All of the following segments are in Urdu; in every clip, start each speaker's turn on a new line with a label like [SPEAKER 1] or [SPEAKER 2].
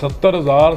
[SPEAKER 1] 70,000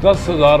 [SPEAKER 1] 10,000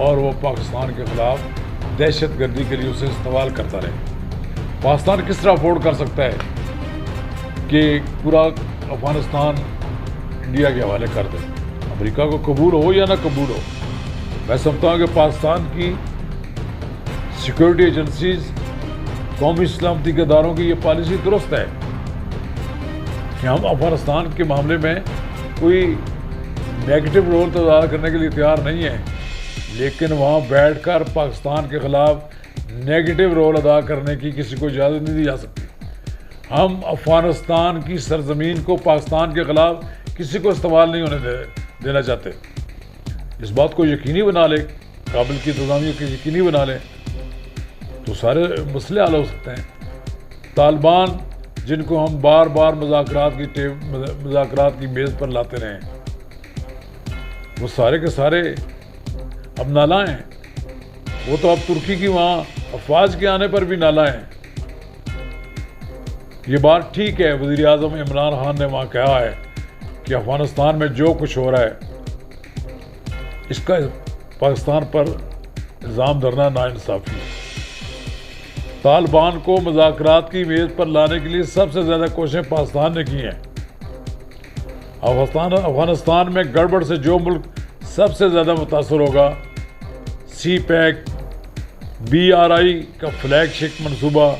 [SPEAKER 1] اور وہ پاکستان کے خلاف دہشت گردی کے لیے اسے استعمال کرتا رہے۔ پاکستان کس طرح افورڈ کر سکتا ہے کہ پورا افغانستان انڈیا کے حوالے کر دے؟ امریکہ کو قبول ہو یا نہ قبول ہو، میں سمجھتا ہوں کہ پاکستان کی سیکورٹی ایجنسیز، قومی سلامتی کے اداروں کی یہ پالیسی درست ہے کہ ہم افغانستان کے معاملے میں کوئی نیگیٹو رول تو ادا کرنے کے لیے تیار نہیں ہیں، لیکن وہاں بیٹھ کر پاکستان کے خلاف نیگیٹو رول ادا کرنے کی کسی کو اجازت نہیں دی جا سکتی۔ ہم افغانستان کی سرزمین کو پاکستان کے خلاف کسی کو استعمال نہیں ہونے دینا چاہتے۔ اس بات کو یقینی بنا لے، کابل کی انتظامیہ کو یقینی بنا لیں تو سارے مسئلے حل ہو سکتے ہیں۔ طالبان جن کو ہم بار بار مذاکرات کی میز پر لاتے رہے ہیں، وہ سارے کے سارے اب نالاں ہیں۔ وہ تو اب ترکی کی وہاں افواج کے آنے پر بھی نالاں ہیں۔ یہ بات ٹھیک ہے، وزیر اعظم عمران خان نے وہاں کہا ہے کہ افغانستان میں جو کچھ ہو رہا ہے اس کا پاکستان پر الزام دھرنا ناانصافی ہے۔ طالبان کو مذاکرات کی میز پر لانے کے لیے سب سے زیادہ کوششیں پاکستان نے کی ہیں۔ افغانستان میں گڑبڑ سے جو ملک سب سے زیادہ متاثر ہوگا، سی پیک BRI کا فلیگ شپ منصوبہ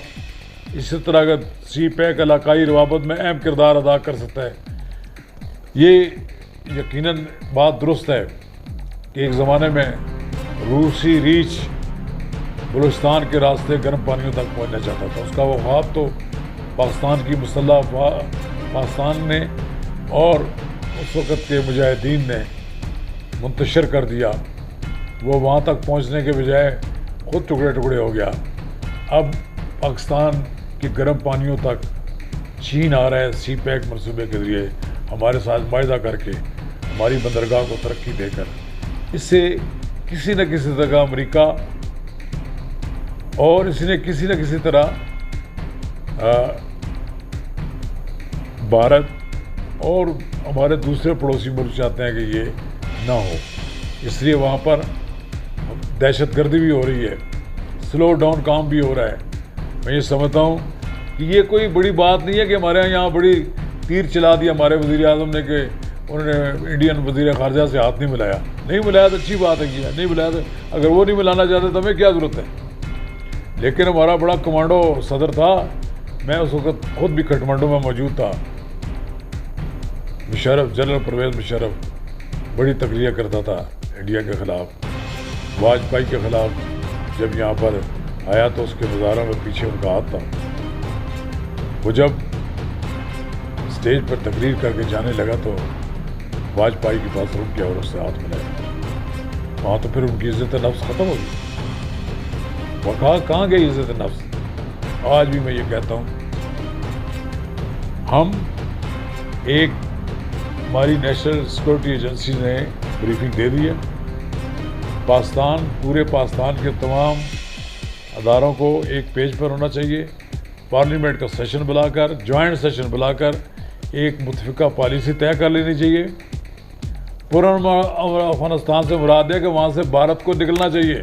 [SPEAKER 1] اسی طرح کا سی پیک علاقائی روابط میں اہم کردار ادا کر سکتا ہے۔ یہ یقیناً بات درست ہے کہ ایک زمانے میں روسی ریچ بلوچستان کے راستے گرم پانیوں تک پہنچنا چاہتا تھا۔ اس کا وہ خواب تو پاکستان کی مسلح پاکستان نے اور اس وقت کے مجاہدین نے منتشر کر دیا۔ وہ وہاں تک پہنچنے کے بجائے خود ٹکڑے ٹکڑے ہو گیا۔ اب پاکستان کی گرم پانیوں تک چین آ رہا ہے سی پیک منصوبے کے ذریعے ہمارے ساتھ معاہدہ کر کے، ہماری بندرگاہ کو ترقی دے کر۔ اس سے کسی نہ کسی طرح امریکہ اور اس نے کسی نہ کسی طرح بھارت اور ہمارے دوسرے پڑوسی ملک چاہتے ہیں کہ یہ نہ ہو، اس لیے وہاں پر دہشت گردی بھی ہو رہی ہے، سلو ڈاؤن کام بھی ہو رہا ہے۔ میں یہ سمجھتا ہوں کہ یہ کوئی بڑی بات نہیں ہے کہ ہمارے یہاں بڑی تیر چلا دیا ہمارے وزیر اعظم نے کہ انہوں نے انڈین وزیر خارجہ سے ہاتھ نہیں ملایا۔ نہیں ملایا تو اچھی بات ہے، کیا نہیں ملایا تو اگر وہ نہیں ملانا چاہتے تو ہمیں کیا ضرورت ہے؟ لیکن ہمارا بڑا کمانڈو صدر تھا، میں اس وقت خود بھی کٹمانڈو میں موجود تھا، مشرف، جنرل پرویز مشرف بڑی تقریر کرتا تھا انڈیا کے خلاف، واجپئی کے خلاف۔ جب یہاں پر آیا تو اس کے مظاہروں میں پیچھے ان کا ہاتھ تھا۔ وہ جب اسٹیج پر تقریر کر کے جانے لگا تو واجپئی کے پاس رک گیا اور اس سے ہاتھ ملایا۔ وہاں تو پھر ان کی عزت نفس ختم ہو گئی۔ وہ کہاں گئی عزت نفس؟ آج بھی میں یہ کہتا ہوں، ہم ایک ہماری نیشنل سیکورٹی ایجنسی نے بریفنگ دے دی ہے، پاکستان، پورے پاکستان کے تمام اداروں کو ایک پیج پر ہونا چاہیے، پارلیمنٹ کا سیشن بلا کر، جوائنٹ سیشن بلا کر ایک متفقہ پالیسی طے کر لینی چاہیے۔ پورن افغانستان سے مراد ہے کہ وہاں سے بھارت کو نکلنا چاہیے۔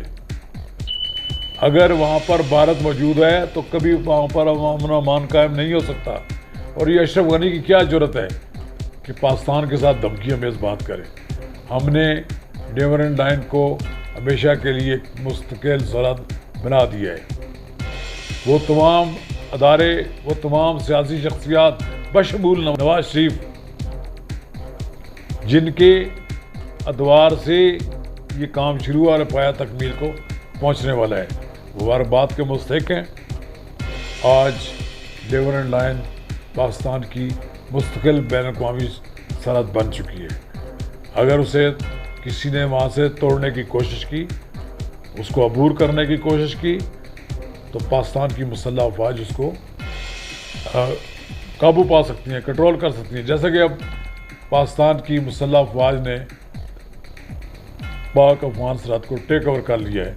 [SPEAKER 1] اگر وہاں پر بھارت موجود ہے تو کبھی وہاں پر امن و امان قائم نہیں ہو سکتا۔ اور یہ اشرف غنی کی کیا جرت ہے کہ پاکستان کے ساتھ دھمکیوں میں اس بات کرے؟ ہم نے ڈیورنڈ لائن کو ہمیشہ کے لیے ایک مستقل سرحد بنا دیا ہے۔ وہ تمام ادارے، وہ تمام سیاسی شخصیات بشمول نواز شریف جن کے ادوار سے یہ کام شروع ہوا اور پایا تکمیل کو پہنچنے والا ہے، وہ ہر بات کے مستحق ہیں۔ آج ڈیورنڈ لائن پاکستان کی مستقل بین الاقوامی سرحد بن چکی ہے۔ اگر اسے کسی نے وہاں سے توڑنے کی کوشش کی، اس کو عبور کرنے کی کوشش کی، تو پاکستان کی مسلح افواج اس کو قابو پا سکتی ہیں، کنٹرول کر سکتی ہیں، جیسا کہ اب پاکستان کی مسلح افواج نے پاک افغان سرحد کو ٹیک اوور کر لیا ہے،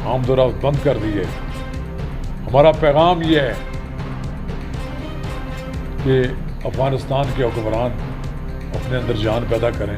[SPEAKER 1] آمد و رفت بند کر دی ہے۔ ہمارا پیغام یہ ہے کہ افغانستان کے حکمران اپنے اندر جان پیدا کریں،